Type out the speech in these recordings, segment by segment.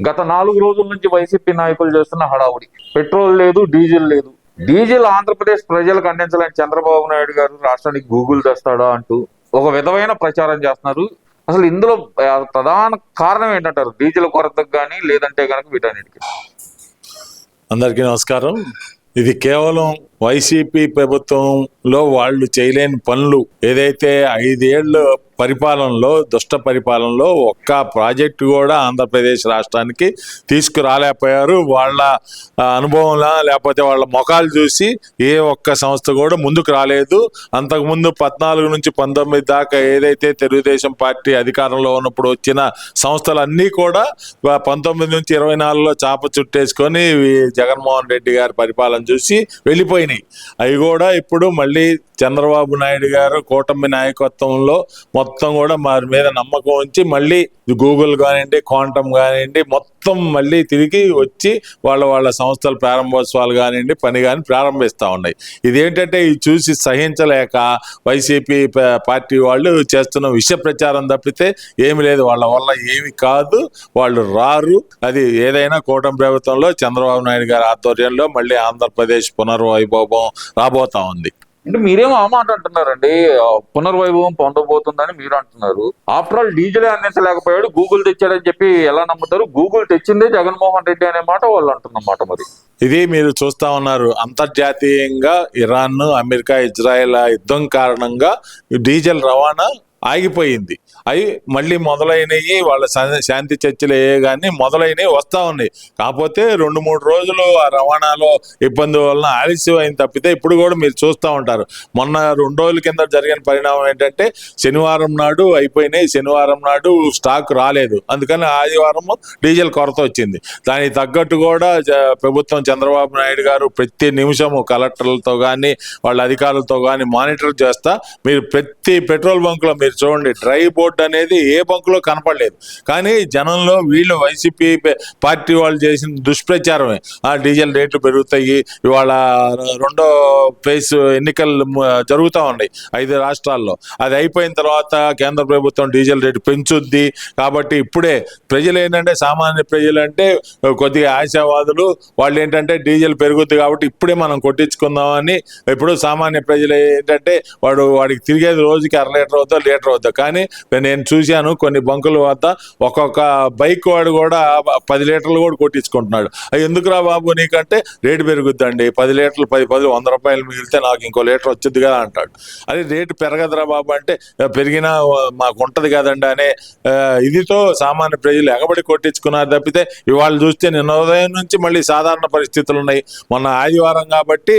గత 4 రోజుల నుంచి వైసీపీ నాయకులు చేస్తున్న హడావుడి. పెట్రోల్ లేదు, డీజిల్ లేదు. డీజిల్ ఆంధ్రప్రదేశ్ ప్రజలకు అందించలేని చంద్రబాబు నాయుడు గారు రాష్ట్రానికి గూగుల్ తెస్తాడా అంటూ ఒక విధమైన ప్రచారం చేస్తున్నారు. అసలు ఇందులో ప్రధాన కారణం ఏంటంటారు? డీజిల్ కొరతకు కానీ లేదంటే కనుక వీటన్నిటికీ. అందరికీ నమస్కారం. ఇది కేవలం వైసీపీ ప్రభుత్వంలో వాళ్ళు చేయలేని పనులు ఏదైతే 5 ఏళ్ళు పరిపాలనలో, దుష్ట పరిపాలనలో ఒక్క ప్రాజెక్టు కూడా ఆంధ్రప్రదేశ్ రాష్ట్రానికి తీసుకురాలేకపోయారు. వాళ్ళ అనుభవంలా లేకపోతే వాళ్ళ ముఖాలు చూసి ఏ ఒక్క సంస్థ కూడా ముందుకు రాలేదు. అంతకుముందు 14 నుంచి 19 దాకా ఏదైతే తెలుగుదేశం పార్టీ అధికారంలో ఉన్నప్పుడు వచ్చిన సంస్థలన్నీ కూడా 19 నుంచి 24లో చాప చుట్టేసుకొని జగన్మోహన్ రెడ్డి గారి పరిపాలన చూసి వెళ్ళిపోయినాయి. అవి కూడా ఇప్పుడు మళ్ళీ చంద్రబాబు నాయుడు గారు కూటమి నాయకత్వంలో మొత్తం కూడా వారి మీద నమ్మకం ఉంచి మళ్ళీ గూగుల్ కానివ్వండి, క్వాంటమ్ కానివ్వండి, మొత్తం మళ్ళీ తిరిగి వచ్చి వాళ్ళ సంస్థల ప్రారంభోత్సవాలు కానివ్వండి, పని కానీ ప్రారంభిస్తూ ఉన్నాయి. ఇదేంటంటే ఇది చూసి సహించలేక వైసీపీ పార్టీ వాళ్ళు చేస్తున్న విష ప్రచారం తప్పితే ఏమి లేదు. వాళ్ళ వల్ల ఏమి కాదు, వాళ్ళు రారు. అది ఏదైనా కూటమి ప్రభుత్వంలో చంద్రబాబు నాయుడు గారి ఆధ్వర్యంలో మళ్ళీ ఆంధ్రప్రదేశ్ పునర్వైభవం రాబోతా ఉంది. అంటే మీరేమో ఆ మాట అంటున్నారండి, పునర్వైభవం పొందబోతుందని మీరు అంటున్నారు. ఆఫ్టర్ ఆల్ డీజిలే అందించలేకపోయాడు, గూగుల్ తెచ్చాడని చెప్పి ఎలా నమ్ముతారు? గూగుల్ తెచ్చిందే జగన్మోహన్ రెడ్డి అనే మాట వాళ్ళు అంటున్నమాట. మరి ఇది మీరు చూస్తా ఉన్నారు. అంతర్జాతీయంగా ఇరాన్, అమెరికా, ఇజ్రాయెల్ యుద్ధం కారణంగా డీజిల్ రవాణా ఆగిపోయింది. అవి మళ్ళీ మొదలైనవి, వాళ్ళ శాంతి చర్చలు కానీ మొదలైనవి వస్తూ ఉన్నాయి. కాకపోతే 2-3 రోజులు ఆ రవాణాలో ఇబ్బంది వలన ఆలస్యం అయింది తప్పితే ఇప్పుడు కూడా మీరు చూస్తూ ఉంటారు. మొన్న 2 రోజుల కింద జరిగిన పరిణామం ఏంటంటే శనివారం నాడు అయిపోయినాయి, శనివారం నాడు స్టాక్ రాలేదు. అందుకని ఆదివారం డీజిల్ కొరత వచ్చింది. దానికి తగ్గట్టు కూడా ప్రభుత్వం చంద్రబాబు నాయుడు గారు ప్రతి నిమిషము కలెక్టర్లతో కానీ వాళ్ళ అధికారులతో కానీ మానిటర్ చేస్తా, మీరు ప్రతి పెట్రోల్ బంకులో మీరు చూడండి, డ్రై బోర్డ్ అనేది ఏ బంకులో కనపడలేదు. కానీ జనంలో వీళ్ళు వైసీపీ పార్టీ వాళ్ళు చేసిన దుష్ప్రచారమే. డీజిల్ రేట్లు పెరుగుతాయి, ఇవాళ 2వ ఫేజ్ ఎన్నికలు జరుగుతూ ఉన్నాయి 5 రాష్ట్రాల్లో. అది అయిపోయిన తర్వాత కేంద్ర ప్రభుత్వం డీజిల్ రేటు పెంచుద్ది. కాబట్టి ఇప్పుడే ప్రజలు ఏంటంటే, సామాన్య ప్రజలు అంటే కొద్దిగా ఆశావాదులు, వాళ్ళు ఏంటంటే డీజిల్ పెరుగుద్ది కాబట్టి ఇప్పుడే మనం కొట్టించుకుందామని. ఇప్పుడు సామాన్య ప్రజలు ఏంటంటే వాడికి తిరిగేది రోజుకి 1/2 లీటర్ అవుతుందో, లీటర్ అవుతుందో. కానీ నేను చూశాను కొన్ని బంకుల వద్ద ఒక్కొక్క బైక్ వాడు కూడా 10 లీటర్లు కూడా కొట్టించుకుంటున్నాడు. అది ఎందుకురా బాబు నీకంటే రేటు పెరుగుద్దండి, 10 లీటర్లు 10 100 రూపాయలు మిగిలితే నాకు ఇంకో లీటర్ వచ్చింది కదా అంటాడు. అది రేటు పెరగదురా బాబు అంటే, పెరిగినా మాకు ఉంటుంది కదండి అనే ఇదితో సామాన్య ప్రజలు ఎగబడి కొట్టించుకున్నారు తప్పితే ఇవాళ చూస్తే నిన్న ఉదయం నుంచి మళ్ళీ సాధారణ పరిస్థితులు ఉన్నాయి. మొన్న ఆదివారం కాబట్టి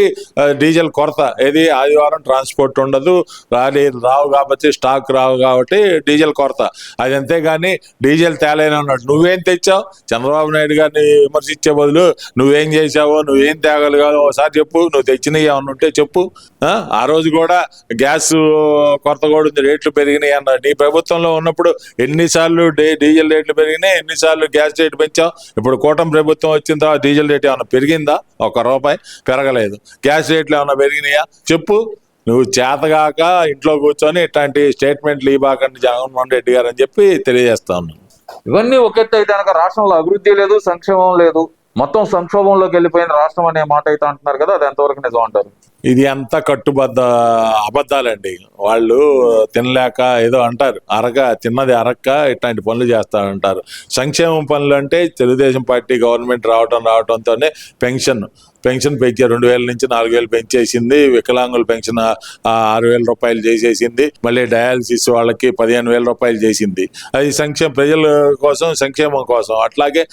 డీజిల్ కొరత, ఏది ఆదివారం ట్రాన్స్పోర్ట్ ఉండదు, రావు కాబట్టి స్టాక్ రావు కాబట్టి డీజిల్ కొరత. అది అంతేగాని డీజిల్ తేలేనన్నాడు. నువ్వేం తెచ్చావు? చంద్రబాబు నాయుడు గారిని విమర్శించే బదులు నువ్వేం చేసావో, నువ్వేం తేగలిగావో ఒకసారి చెప్పు. నువ్వు తెచ్చినవి ఏమన్నా ఉంటే చెప్పు. ఆ రోజు కూడా గ్యాస్ కొరత కూడా ఉంది, రేట్లు పెరిగినాయి అన్నాడు. నీ ప్రభుత్వంలో ఉన్నప్పుడు ఎన్నిసార్లు డీజిల్ రేట్లు పెరిగినాయి, ఎన్నిసార్లు గ్యాస్ రేటు పెంచావు? ఇప్పుడు కూటమి ప్రభుత్వం వచ్చిన తర్వాత డీజిల్ రేట్ ఏమన్నా పెరిగిందా? 1 రూపాయి పెరగలేదు. గ్యాస్ రేట్లు ఏమన్నా పెరిగినాయా చెప్పు. నువ్వు చేతగాక ఇంట్లో కూర్చొని ఇట్లాంటి స్టేట్మెంట్లు ఇవ్వకండి జగన్మోహన్ రెడ్డి గారు అని చెప్పి తెలియజేస్తా ఉన్నాను. ఇవన్నీ ఒక ఎత్తు అయితే కనుక రాష్ట్రంలో అభివృద్ధి లేదు, సంక్షేమం లేదు, మొత్తం సంక్షోభంలోకి వెళ్ళిపోయిన రాష్ట్రం అనే మాట అయితే అంటున్నారు కదా, అది ఎంతవరకు నిజం అంటారు? ఇది అంతా కట్టుబద్ద అబద్ధాలండి. వాళ్ళు తినలేక ఏదో అంటారు, తిన్నది అరక్క ఇట్లాంటి పనులు చేస్తారంటారు. సంక్షేమం పనులు అంటే తెలుగుదేశం పార్టీ గవర్నమెంట్ రావడంతోనే పెన్షన్ పెంచే 2,000 నుంచి 4,000 పెంచేసింది. వికలాంగుల పెన్షన్ 6,000 రూపాయలు చేసేసింది. మళ్ళీ డయాలసిస్ వాళ్ళకి 15,000 రూపాయలు చేసింది. అది ప్రజల కోసం, సంక్షేమం కోసం. అట్లాగే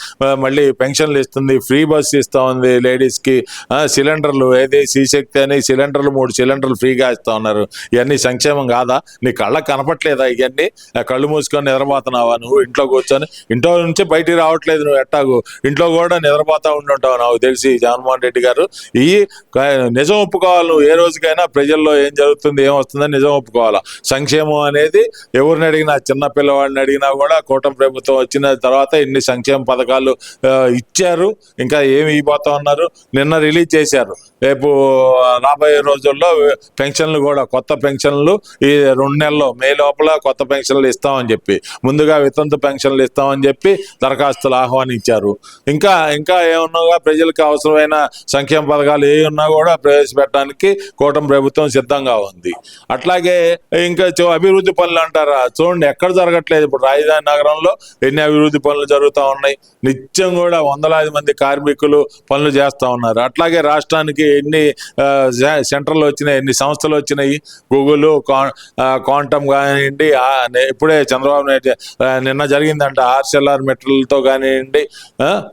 మళ్ళీ పెన్షన్లు ఇస్తుంది, ఫ్రీ బస్ ఇస్తా ఉంది లేడీస్కి, సిలిండర్లు ఏది శ్రీశక్తి అని సిలిండర్లు 3 సిలిండర్లు ఫ్రీగా ఇస్తా ఉన్నారు. ఇవన్నీ సంక్షేమం కాదా? నీ కళ్ళకు కనపట్లేదా? ఇవన్నీ కళ్ళు మూసుకొని నిద్రపోతున్నావా నువ్వు? ఇంట్లో కూర్చొని, ఇంట్లో నుంచి బయటికి రావట్లేదు నువ్వు. ఎట్టాగు ఇంట్లో కూడా నిద్రపోతా ఉండుంటావు నాకు తెలిసి జగన్మోహన్ రెడ్డి గారు. ఈ నిజం ఒప్పుకోవాలి. నువ్వు ఏ రోజుకైనా ప్రజల్లో ఏం జరుగుతుంది, ఏం వస్తుందని నిజం ఒప్పుకోవాలా. సంక్షేమం అనేది ఎవరిని అడిగినా, చిన్న పిల్లవాడిని అడిగినా కూడా కూటమి ప్రభుత్వం వచ్చిన తర్వాత ఎన్ని సంక్షేమ పథకాలు ఇచ్చారు, ఇంకా ఏమి ఇవ్వబోతా ఉన్నారు. నిన్న రిలీజ్ చేశారు రేపు రాబోయే రోజుల్లో పెన్షన్లు కూడా కొత్త పెన్షన్లు ఈ 2 నెలల్లో మే లోపల కొత్త పెన్షన్లు ఇస్తామని చెప్పి ముందుగా వితంతు పెన్షన్లు ఇస్తామని చెప్పి దరఖాస్తులు ఆహ్వానించారు. ఇంకా ఏమన్నా ప్రజలకు అవసరమైన సంక్షేమ పథకాలు ఏ ఉన్నా కూడా ప్రవేశపెట్టడానికి కూటమి ప్రభుత్వం సిద్ధంగా ఉంది. అట్లాగే ఇంకా అభివృద్ధి పనులు అంటారా, చూడండి ఎక్కడ జరగట్లేదు. ఇప్పుడు రాజధాని నగరంలో ఎన్ని అభివృద్ధి పనులు జరుగుతూ ఉన్నాయి. నిత్యం కూడా వందలాది మంది కార్మికులు పనులు చేస్తూ ఉన్నారు. అట్లాగే రాష్ట్రానికి ఎన్ని సెంటర్లు వచ్చినాయి, ఎన్ని సంస్థలు వచ్చినాయి. గూగుల్, క్వాంటమ్ కానివ్వండి, ఇప్పుడే చంద్రబాబు నాయుడు నిన్న జరిగిందంట ఆర్సెల్ఆర్ మెటల్తో కానివ్వండి,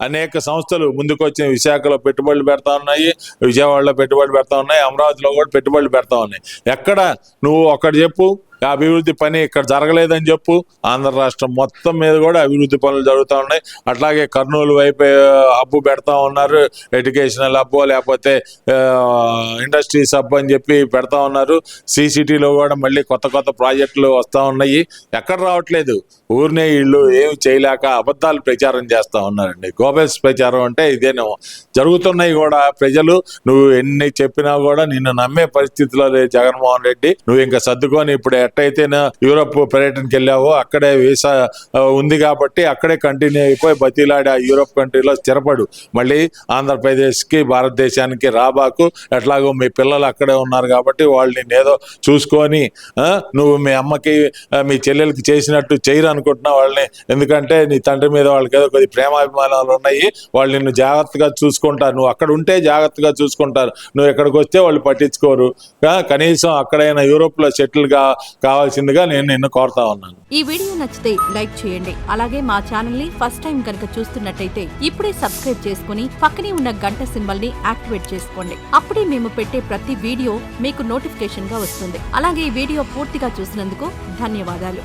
అనేక సంస్థలు ముందుకు వచ్చిన విశాఖలో పెట్టుబడులు పెడతా ఉన్నాయి, విజయవాడలో పెట్టుబడులు పెడతా ఉన్నాయి, అమరావతిలో కూడా పెట్టుబడులు పెడతా ఉన్నాయి. ఎక్కడ నువ్వు ఒక్కటి చెప్పు అభివృద్ధి పని ఇక్కడ జరగలేదని చెప్పు. ఆంధ్ర రాష్ట్రం మొత్తం మీద కూడా అభివృద్ధి పనులు జరుగుతూ ఉన్నాయి. అట్లాగే కర్నూలు వైపు హబ్బు పెడతా ఉన్నారు, ఎడ్యుకేషనల్ హబ్బు లేకపోతే ఇండస్ట్రీస్ హబ్బు అని చెప్పి పెడతా ఉన్నారు. సిసిటీలో కూడా మళ్ళీ కొత్త ప్రాజెక్టులు వస్తూ ఉన్నాయి. ఎక్కడ రావట్లేదు. ఊరినే వీళ్ళు ఏమి చేయలేక అబద్ధాలు ప్రచారం చేస్తూ ఉన్నారండి. గోబెల్స్ ప్రచారం అంటే ఇదేనో జరుగుతున్నాయి కూడా. ప్రజలు నువ్వు ఎన్ని చెప్పినా కూడా నిన్ను నమ్మే పరిస్థితిలో లేదు జగన్మోహన్ రెడ్డి. నువ్వు ఇంకా సర్దుకొని ఇప్పుడు ఎట్టయితే యూరోప్ పర్యటనకి వెళ్ళావో అక్కడే వీసా ఉంది కాబట్టి అక్కడే కంటిన్యూ అయిపోయి బతిలాడి ఆ యూరోప్ కంట్రీలో స్థిరపడు. మళ్ళీ ఆంధ్రప్రదేశ్కి భారతదేశానికి రాబాకు. ఎట్లాగో మీ పిల్లలు అక్కడే ఉన్నారు కాబట్టి వాళ్ళని ఏదో చూసుకొని నువ్వు మీ అమ్మకి మీ చెల్లెలకి చేసినట్టు చేయరు అనుకుంటున్నా వాళ్ళని. ఎందుకంటే నీ తండ్రి మీద వాళ్ళకి ఏదో కొద్ది ప్రేమాభిమానాలు ఉన్నాయి. వాళ్ళు నిన్ను జాగ్రత్తగా చూసుకుంటారు. నువ్వు అక్కడ ఉంటే జాగ్రత్తగా చూసుకుంటారు. నువ్వు ఎక్కడికి వస్తే వాళ్ళు పట్టించుకోరు. కనీసం అక్కడైనా యూరోప్లో సెటిల్ కావాల్సిందిగా నేను నిన్ను కోరుతా ఉన్నాను. ఈ వీడియో నచ్చితే లైక్ చేయండి. అలాగే మా ఛానల్ ని ఫస్ట్ టైం కనుక చూస్తున్నట్టయితే ఇప్పుడే సబ్స్క్రైబ్ చేసుకుని పక్కనే ఉన్న గంట సింబల్ ని యాక్టివేట్ చేసుకోండి. అప్పుడే మేము పెట్టే ప్రతి వీడియో మీకు నోటిఫికేషన్ గా వస్తుంది. అలాగే ఈ వీడియో పూర్తిగా చూసినందుకు ధన్యవాదాలు.